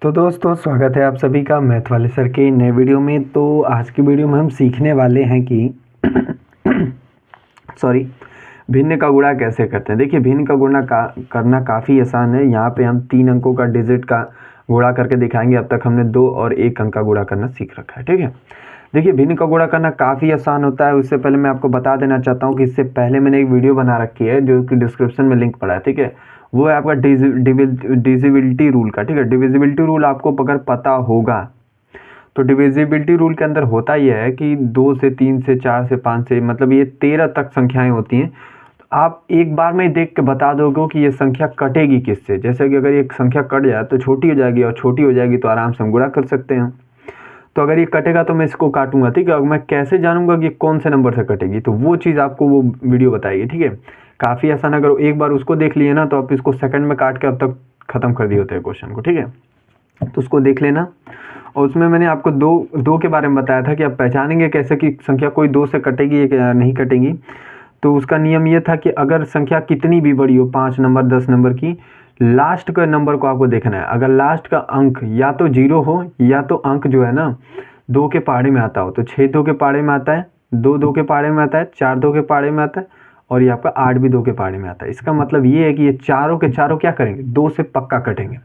तो दोस्तों स्वागत है आप सभी का मैथ वाले सर के नए वीडियो में। तो आज की वीडियो में हम सीखने वाले हैं कि सॉरी भिन्न का गुणा कैसे करते हैं। देखिए भिन्न का गुणा करना काफ़ी आसान है। यहाँ पे हम 3 अंकों का डिजिट का गुणा करके दिखाएंगे। अब तक हमने 2 और 1 अंक का गुणा करना सीख रखा है, ठीक है। देखिए भिन्न का गुणा करना काफ़ी आसान होता है। उससे पहले मैं आपको बता देना चाहता हूँ कि इससे पहले मैंने एक वीडियो बना रखी है जो कि डिस्क्रिप्शन में लिंक पड़ा है, ठीक है। वो है आपका डिविजिबिलिटी रूल का, ठीक है। डिविजिबिलिटी रूल आपको अगर पता होगा तो डिविजिबिलिटी रूल के अंदर होता यह है कि 2 से 3 से 4 से 5 से मतलब ये 13 तक संख्याएं होती हैं। तो आप एक बार में देख के बता दोगे कि ये संख्या कटेगी किससे। जैसे कि अगर एक संख्या कट जाए तो छोटी हो जाएगी, और छोटी हो जाएगी तो आराम से हम गुणा कर सकते हैं। तो अगर ये कटेगा तो मैं इसको काटूंगा, ठीक है। मैं कैसे जानूंगा कि कौन से नंबर से कटेगी, तो वो चीज़ आपको वो वीडियो बताएगी, ठीक है। काफ़ी आसान, अगर एक बार उसको देख लिए ना तो आप इसको सेकंड में काट के अब तक खत्म कर दिए होते हैं क्वेश्चन को, ठीक है। तो उसको देख लेना। और उसमें मैंने आपको दो के बारे में बताया था कि आप पहचानेंगे कैसे कि संख्या कोई 2 से कटेगी या नहीं कटेगी। तो उसका नियम ये था कि अगर संख्या कितनी भी बड़ी हो, 5 नंबर 10 नंबर की, लास्ट का नंबर को आपको देखना है। अगर लास्ट का अंक या तो 0 हो या तो अंक जो है ना 2 के पहाड़े में आता हो, तो 6 2 के पहाड़े में आता है, 2 2 के पहाड़े में आता है, 4 2 के पहाड़े में आता है, और ये आपका 8 भी 2 के पहाड़े में आता है। इसका मतलब ये है कि ये चारों के चारों क्या करेंगे, 2 से पक्का कटेंगे।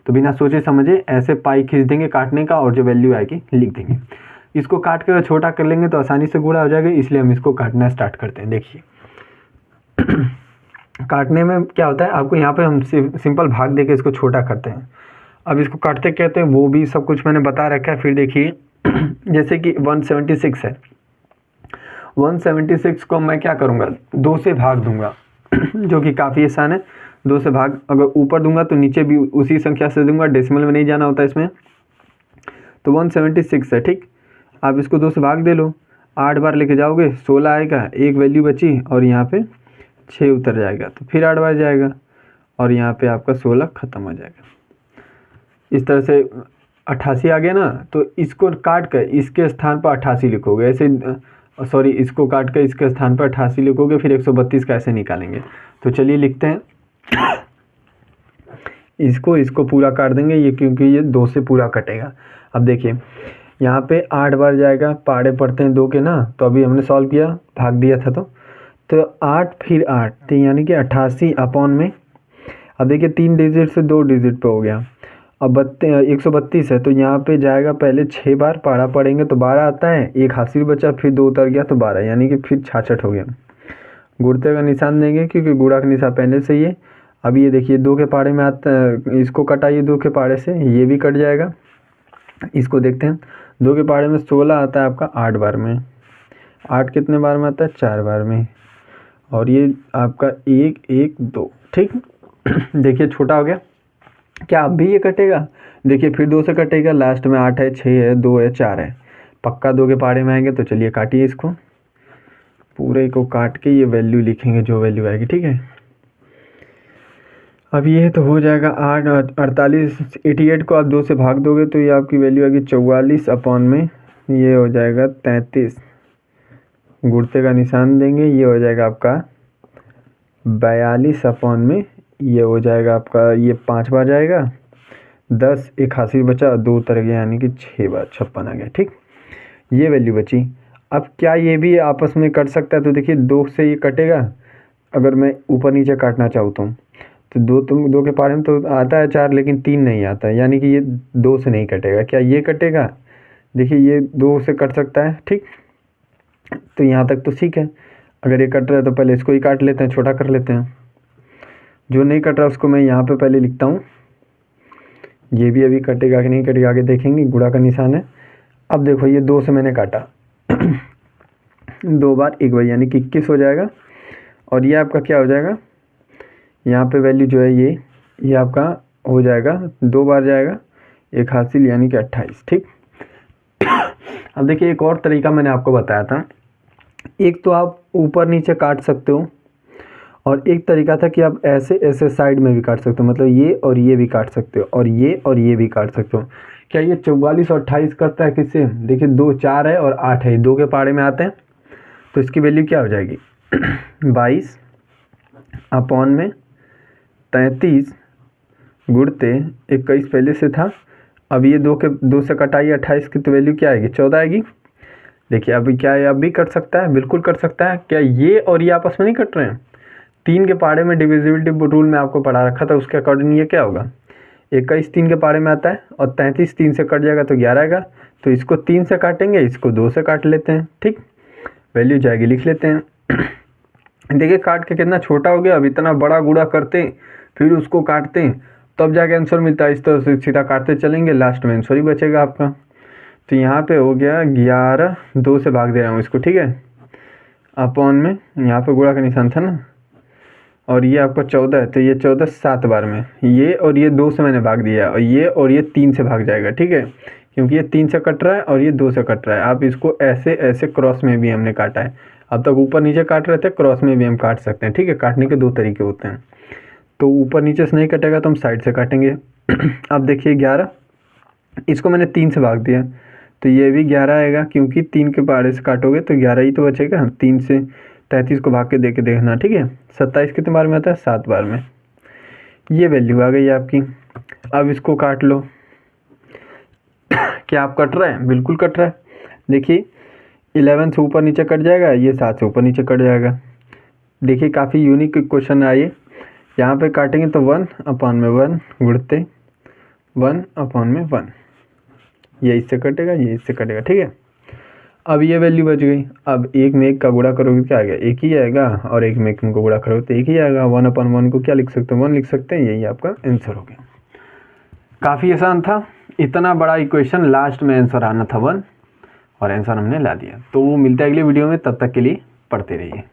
तो बिना सोचे समझे ऐसे पाई खींच देंगे काटने का, और जो वैल्यू आएगी लिख देंगे। इसको काट कर छोटा कर लेंगे तो आसानी से गुणा हो जाएगा, इसलिए हम इसको काटना स्टार्ट करते हैं। देखिए काटने में क्या होता है, आपको यहाँ पे हम सिंपल भाग देके इसको छोटा करते हैं। अब इसको काटते कहते हैं वो भी सब कुछ मैंने बता रखा है। फिर देखिए जैसे कि 176 है, 176 को मैं क्या करूँगा, 2 से भाग दूंगा जो कि काफ़ी आसान है। 2 से भाग, अगर ऊपर दूंगा तो नीचे भी उसी संख्या से दूंगा, डेसिमल में नहीं जाना होता इसमें। तो 176 है, ठीक। आप इसको 2 से भाग दे लो, 8 बार लेके जाओगे 16 आएगा, एक वैल्यू बची और यहाँ पे 6 उतर जाएगा, तो फिर 8 बार जाएगा और यहाँ पे आपका 16 खत्म हो जाएगा। इस तरह से 88 आ गया ना, तो इसको काट कर इसके स्थान पर 88 लिखोगे, ऐसे सॉरी इसको काट कर इसके स्थान पर 88 लिखोगे, फिर 132 का ऐसे निकालेंगे। तो चलिए लिखते हैं इसको पूरा काट देंगे ये, क्योंकि ये 2 से पूरा कटेगा। अब देखिए यहाँ पे 8 बार जाएगा, पहाड़े पड़ते हैं 2 के ना, तो अभी हमने सॉल्व किया, भाग दिया था तो 8 फिर 8, तो यानी कि 88 अपॉन में। अब देखिए 3 डिजिट से 2 डिजिट पे हो गया। अब 132 है, तो यहाँ पे जाएगा पहले 6 बार, पहाड़ा पड़ेंगे तो 12 आता है, एक हासिल बचा, फिर 2 उतर गया तो 12, यानी कि फिर 66 हो गया। गुणते का निशान देंगे क्योंकि गुणा का निशान पहले से ही है। अब ये देखिए 2 के पहाड़े में आता है, इसको कटाइए 2 के पहाड़े से, ये भी कट जाएगा। इसको देखते हैं, 2 के पहाड़े में 16 आता है आपका 8 बार में, 8 कितने बार में आता है, 4 बार में, और ये आपका 1 1 2, ठीक। देखिए छोटा हो गया। क्या अब भी ये कटेगा, देखिए फिर 2 से कटेगा, लास्ट में 8 है, 6 है, 2 है, 4 है, पक्का 2 के पहाड़े में आएंगे। तो चलिए काटिए इसको, पूरे को काट के ये वैल्यू लिखेंगे जो वैल्यू आएगी, ठीक है। अब ये तो हो जाएगा 8 48, 88 को आप 2 से भाग दोगे तो ये आपकी वैल्यू आएगी 44 अपॉन में, ये हो जाएगा 33। गुणते का निशान देंगे, ये हो जाएगा आपका 42 अपॉन में, ये हो जाएगा आपका, ये 5 बार जाएगा, 10 एक हासिल बचा, 2 उतर गया, यानी कि 6 बार 56 आ गया, ठीक। ये वैल्यू बची। अब क्या ये भी आपस में कट सकता है, तो देखिए 2 से ये कटेगा। अगर मैं ऊपर नीचे काटना चाहता हूँ तो 2 के पहाड़े में तो आता है 4, लेकिन 3 नहीं आता है, यानी कि ये 2 से नहीं कटेगा। क्या ये कटेगा, देखिए ये 2 से कट सकता है, ठीक। तो यहाँ तक तो ठीक है। अगर ये कट रहा है तो पहले इसको ही काट लेते हैं, छोटा कर लेते हैं। जो नहीं कट रहा उसको मैं यहाँ पे पहले लिखता हूँ। ये भी अभी कटेगा कि नहीं कटेगा आगे देखेंगे, गुणा का निशान है। अब देखो ये 2 से मैंने काटा 2 बार 1 बार, यानी कि 21 हो जाएगा। और ये आपका क्या हो जाएगा, यहाँ पे वैल्यू जो है ये आपका हो जाएगा, 2 बार जाएगा, एक हासिल, यानी कि 28, ठीक। अब देखिए एक और तरीका मैंने आपको बताया था। एक तो आप ऊपर नीचे काट सकते हो, और एक तरीका था कि आप ऐसे ऐसे साइड में भी काट सकते हो, मतलब ये और ये भी काट सकते हो, और ये और ये भी काट सकते हो। क्या ये 44 और 28 करता है किससे, देखिए 2 4 है और 8 है, 2 के पहाड़े में आते हैं, तो इसकी वैल्यू क्या हो जाएगी 22 अपॉन में 33 गुणते 21 पहले से था, अब ये 2 से कटाई 28 की, तो वैल्यू क्या आएगी? 14 आएगी। देखिए अभी क्या है, अब भी कट सकता है, बिल्कुल कट सकता है। क्या ये और ये आपस में नहीं कट रहे हैं? 3 के पहाड़े में डिविजिबिलिटी रूल में आपको पढ़ा रखा था, उसके अकॉर्डिंग ये क्या होगा? 21 3 के पहाड़े में आता है और 33 3 से कट जाएगा तो 11 आएगा। तो इसको 3 से काटेंगे, इसको 2 से काट लेते हैं। ठीक, वैल्यू जाएगी, लिख लेते हैं। देखिए काट के कितना छोटा हो गया। अब इतना बड़ा गुणा करते हैं फिर उसको काटते हैं तब जाके आंसर मिलता है। इस तरह से सीधा काटते चलेंगे, लास्ट में आंसर ही बचेगा आपका। तो यहाँ पे हो गया 11, 2 से भाग दे रहा हूँ इसको, ठीक है, अपॉन में यहाँ पे गुणा का निशान था ना, और ये आपका 14 है, तो ये 14 7 बार में, ये और ये 2 से मैंने भाग दिया, और ये 3 से भाग जाएगा। ठीक है, क्योंकि ये 3 से कट रहा है और ये 2 से कट रहा है। आप इसको ऐसे ऐसे क्रॉस में भी हमने काटा है। अब तक ऊपर नीचे काट रहे थे, क्रॉस में भी हम काट सकते हैं। ठीक है, काटने के 2 तरीके होते हैं। तो ऊपर नीचे से नहीं कटेगा तो हम साइड से काटेंगे। अब देखिए 11, इसको मैंने 3 से भाग दिया, तो ये भी 11 आएगा, क्योंकि 3 के पहाड़े से काटोगे तो 11 ही तो बचेगा। 3 से 33 को भाग के देके देखना। ठीक है, 27 कितने बार में आता है? 7 बार में। ये वैल्यू आ गई आपकी। अब इसको काट लो। क्या आप कट रहा है? बिल्कुल कट रहा है। देखिए 11 से ऊपर नीचे कट जाएगा, ये 7 से ऊपर नीचे कट जाएगा। देखिए काफ़ी यूनिक क्वेश्चन है ये। यहाँ पे काटेंगे तो 1 अपॉन में 1 गुणते 1 अपॉन में 1, ये इससे कटेगा, ये इससे कटेगा। ठीक है, अब ये वैल्यू बच गई। अब 1 में 1 का गुणा करोगे क्या आएगा? 1 ही आएगा, और 1 में 1 को गुणा करोगे तो 1 ही आएगा। 1 अपॉन 1 को क्या लिख सकते हैं? 1 लिख सकते हैं। यही आपका आंसर हो गया। काफ़ी आसान था। इतना बड़ा इक्वेशन, लास्ट में आंसर आना था 1, और आंसर हमने ला दिया। तो वो मिलता है अगली वीडियो में, तब तक के लिए पढ़ते रहिए।